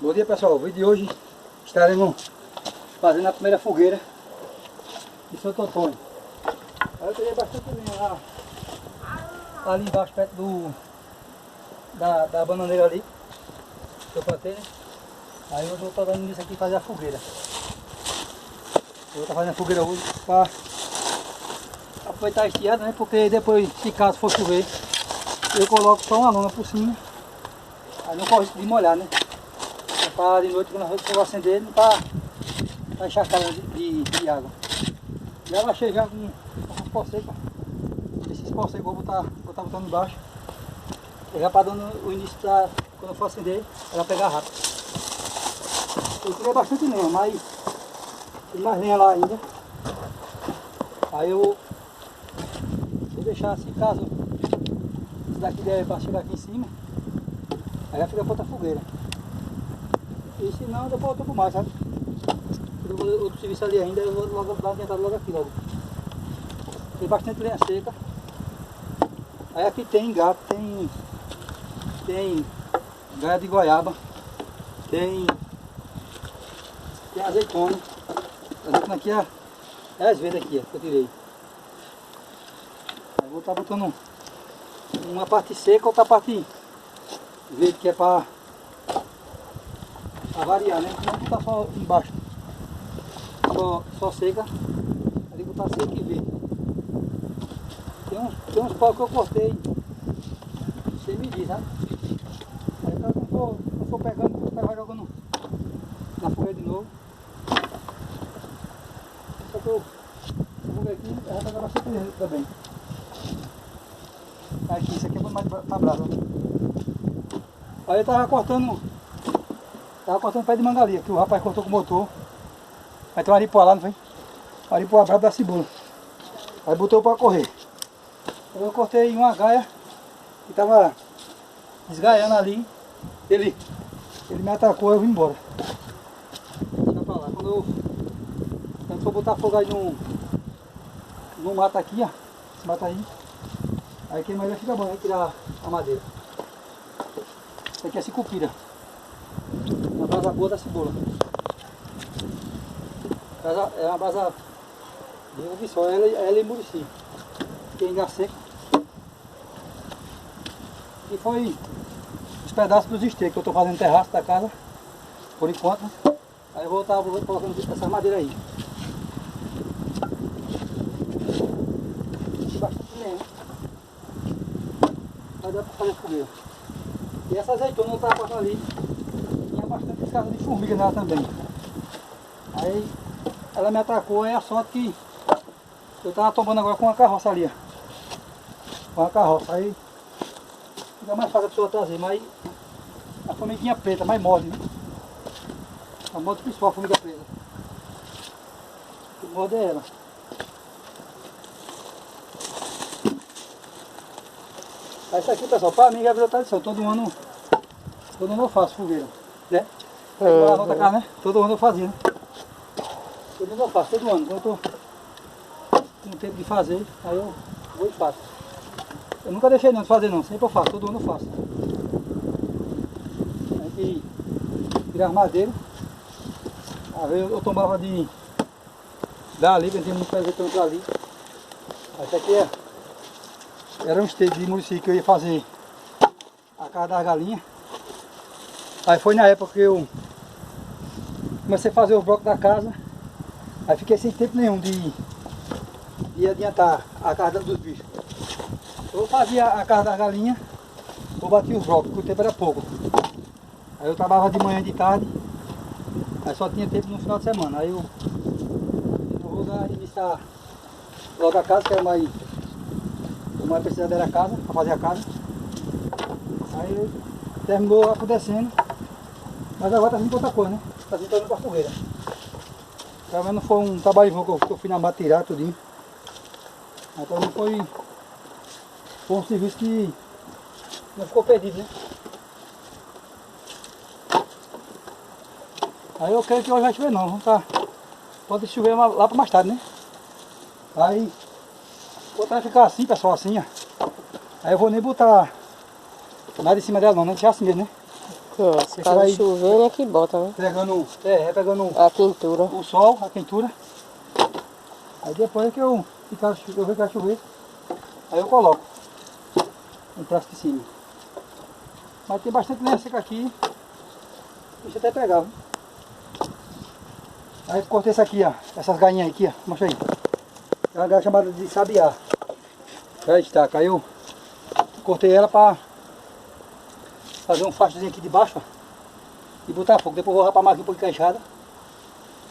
Bom dia pessoal, o vídeo de hoje estaremos fazendo a primeira fogueira de Santo Antônio. Aí eu peguei bastante lenha lá ali embaixo, perto da bananeira ali, que eu plantei, né? Aí eu estou dando isso aqui fazer a fogueira. Eu vou estar fazendo a fogueira hoje para aproveitar a estiada, né? Porque depois, se caso for chover, eu coloco só uma lona por cima. Aí não corre de molhar, né? Para de noite, quando eu vou acender, não para encharcar de água. Já baixei já com as pó secas. Esses pó secos eu vou botar botando embaixo. Já para dando o início para quando eu for acender, ela pegar rápido. Eu tirei bastante lenha, mas tem mais lenha lá ainda. Aí eu vou deixar assim, caso isso daqui der para chegar aqui em cima, aí já fica para outra fogueira. E se não, depois eu toco mais, sabe? Eu vou outro serviço ali ainda, eu vou logo dar uma adiantada logo aqui logo. Tem bastante lenha seca. Aí aqui tem gato, tem gaia de goiaba, tem azeitona. A azeitona aqui é as verdes aqui, que eu tirei. Aí vou estar botando uma parte seca, outra parte verde, que é para variar, né? Não botar só embaixo, só seca, ali botar seca e verde. Tem uns paus que eu cortei sem medir, sabe? Aí quando eu for pegando, eu vai jogando na fogueira de novo. Só que eu vou ver aqui, ela vai bastante verde também. Aqui, isso aqui é bom mais para brasa. Aí eu tava cortando pé de mangalia, que o rapaz cortou com o motor. Aí tem uma aripuá lá, não foi? Uma aripuá brava da cebola. Aí botou para correr. Eu cortei uma gaia que tava desgaiando ali. Ele me atacou, eu vim embora. Deixa pra lá. Quando for botar fogo aí no mato aqui, ó. Esse mato aí queima ele fica bom, aí tirar a madeira. Isso aqui é cicupira. Uma brasa boa da cebola. É uma brasa de uma só, ela é murici. Tem ainda seco. E foi os pedaços dos esteios que eu estou fazendo no terraço da casa, por enquanto. Aí eu vou estar colocando essa madeira aí. Bastante lenha. Vai dar para fazer fogueira. E essa azeitona eu estava passando ali, tinha bastante casa de formiga nela também. Aí ela me atacou, é a sorte que eu estava tomando agora com uma carroça ali, ó. Com a carroça, aí fica mais fácil a pessoa trazer, mas a formiguinha preta, mais morde, né? A morde principal, a formiga preta. O que morde é ela. Aí isso aqui, pessoal, para mim já virou tradição, todo ano eu faço fogueira, né? Lá na outra casa, né? Todo ano eu fazia, né? Todo ano eu faço, todo ano. Quando eu tô com tempo de fazer, aí eu vou e faço. Eu nunca deixei não de fazer não, sempre eu faço, todo ano eu faço. Aí que tirar as madeiras. Aí eu tomava dali, que tem muito azeitona pra ali. Essa aqui era um esteio de murici que eu ia fazer a casa das galinhas. Aí foi na época que eu comecei a fazer os blocos da casa. Aí fiquei sem tempo nenhum de adiantar a casa dos bichos. Eu fazia a casa das galinhas, eu batia os blocos, porque o tempo era pouco. Aí eu trabalhava de manhã e de tarde, aí só tinha tempo no final de semana. Aí eu vou iniciar logo a casa, que era mais precisava era a casa, para fazer a casa. Aí terminou acontecendo, mas agora está vindo outra coisa, né? Está vindo para a fogueira. Pelo menos foi um trabalho que eu fui na mata tirar tudinho. Então não foi um serviço que não ficou perdido, né? Aí eu creio que hoje vai chover não, pode chover lá para mais tarde, né? Aí vou tentar ficar assim, pessoal, assim, ó. Aí eu vou nem botar nada em cima dela não, né? Deixar assim mesmo, né? Se tá chovendo é que bota, né? Pegando, pegando a quentura. O sol, a quentura. Aí depois é que eu ver que vai chover, aí eu coloco no prato de cima. Mas tem bastante lenha seca aqui. Deixa eu até pegar, viu? Aí eu cortei essa aqui, ó. Essas galinhas aqui, ó. Mostra aí. É uma galinha chamada de sabiá. Já está. Aí eu cortei ela para fazer um fachozinho aqui de baixo, ó, e botar fogo. Depois eu vou rapar mais aqui um pouquinho a enxada.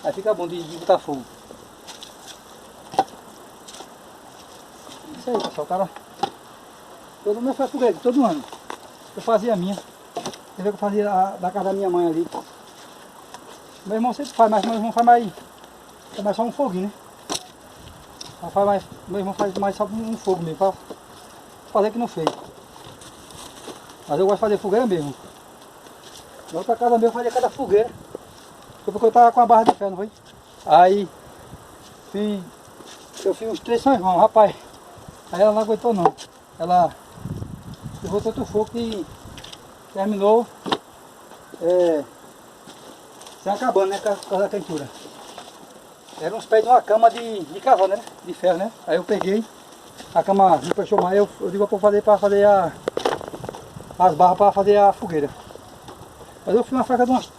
Aí fica bom de botar fogo. Isso aí, pessoal. Cara, todo mundo faz fogueira, todo ano. Eu fazia a minha. Você vê que eu fazia da casa da minha mãe ali. Meu irmão sempre faz, mas meu irmão faz mais só um foguinho, né? Meu irmão faz mais só um fogo mesmo, para fazer que não fez. Mas eu gosto de fazer fogueira mesmo. Na outra casa mesmo eu fazia cada fogueira. Foi porque eu tava com a barra de ferro, não foi? Aí eu fiz uns 3 São João, rapaz. Aí ela não aguentou não. Ela levou tanto fogo que terminou se acabando, né? Por causa da quentura. Era uns pés de uma cama de cavalo, né? De ferro, né? Aí eu peguei, a cama me puxou mais, eu digo para fazer as barras para fazer a fogueira. Mas eu fiz uma faca de uns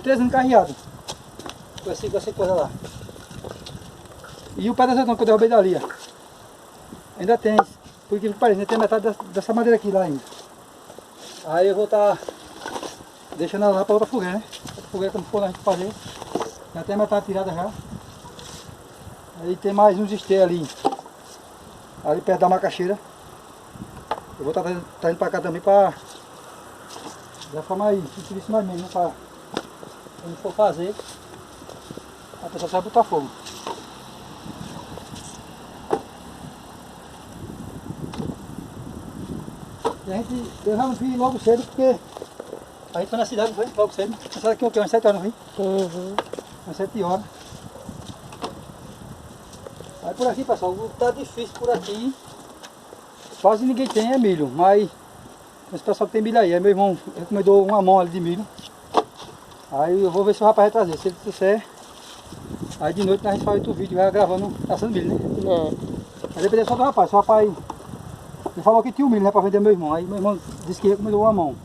3 anos carreado. Com essa coisa lá. E o pé da azeitona que eu derrubei dali, ó. Ainda tem, por que parece, ainda tem metade dessa madeira aqui lá ainda. Aí eu vou estar deixando ela lá para outra fogueira, né? Outra fogueira quando for a gente fazer. Já tem metade tirada já. Aí tem mais uns esteios ali perto da macaxeira. Eu vou estar trazendo para cá também para já ficar mais utilizar mais mesmo, para quando for fazer, a pessoa sabe botar fogo. E eu já não vi logo cedo porque a gente foi na cidade, foi logo cedo. Essa daqui é o quê? Umas 7 horas, não foi? Uhum. Umas 7 horas. Aí por aqui, pessoal, tá difícil por aqui. Quase ninguém tem é milho, mas esse pessoal que tem milho aí, meu irmão recomendou uma mão ali de milho. Aí eu vou ver se o rapaz vai trazer, se ele disser, aí de noite a gente faz outro vídeo, vai gravando, assando milho, né? Aí depende só do rapaz, se o rapaz, ele falou que tinha um milho, né, pra vender meu irmão, aí meu irmão disse que recomendou uma mão.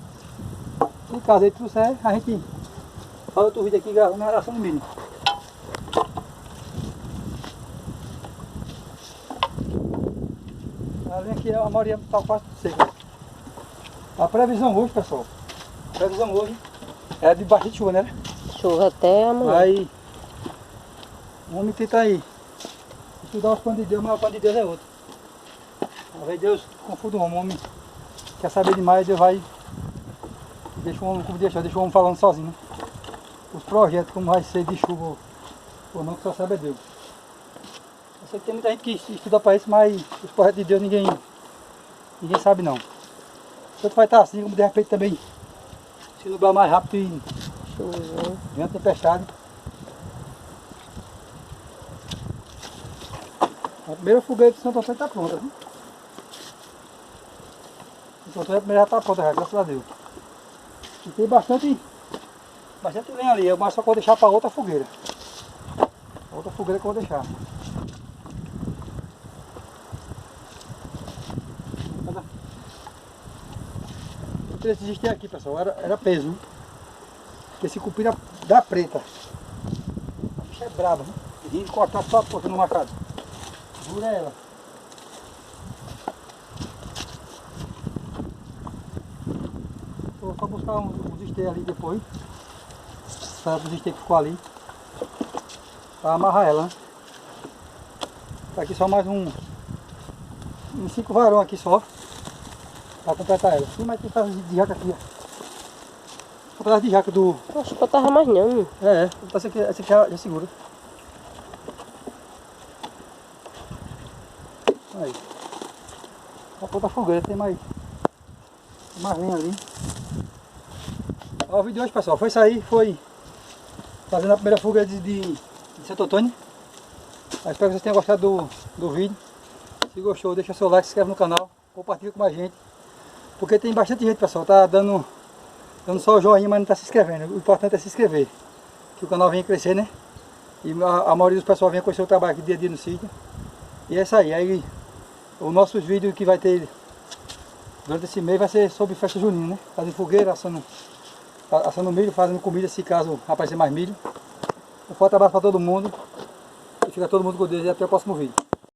Se caso ele trouxer, a gente faz outro vídeo aqui gravando, assando milho. Ali aqui a maioria está quase seca. A previsão hoje, pessoal, é de bastante chuva, né? Chuva até amanhã. Aí, vamos tentar aí estudar os planos de Deus, mas o plano de Deus é outro. Às vezes Deus confunde o homem quer saber demais, Deus vai, deixa o homem falando sozinho, né? Os projetos, como vai ser de chuva ou não, que só sabe é Deus. Eu sei que tem muita gente que estuda para isso, mas os projetos de Deus ninguém sabe não. Tanto vai estar assim, como de repente também se nublar mais rápido e vem a tempestade. A primeira fogueira de Santo Antônio está pronta, viu? Santo Antônio a primeira já está pronta, já, graças a Deus. E tem bastante lenha ali, mas só que eu vou deixar para outra fogueira. Outra fogueira que eu vou deixar. Esse existia aqui, pessoal, era peso. Esse cupim da preta. A bicha é braba, né? E cortar só a ponta no machado. Dura ela. Vou só buscar uns esteios ali depois. Sabe os esteios que ficou ali. Para amarrar ela, né? Tá aqui só mais uns 5 varões aqui só. Para completar ela. Sim, mas tem pedaço de jaca aqui, ó. Um pedaço de jaca do... Acho que eu tava mais não. Essa aqui já segura. Aí. A ponta fogueira tem mais linha ali. Ó, o vídeo de hoje, pessoal, foi fazendo a primeira fogueira de Santo Antônio. Eu espero que vocês tenham gostado do vídeo. Se gostou, deixa seu like, se inscreve no canal, compartilha com mais gente. Porque tem bastante gente, pessoal, tá dando só o joinha, mas não tá se inscrevendo. O importante é se inscrever, que o canal venha crescer, né? E a maioria dos pessoal vem conhecer o trabalho aqui dia a dia no sítio. E é isso aí. Aí os nossos vídeos que vai ter durante esse mês vai ser sobre festa junina, né? Fazendo fogueira, assando milho, fazendo comida se caso aparecer mais milho. Um forte abraço para todo mundo. E fica todo mundo com Deus e até o próximo vídeo.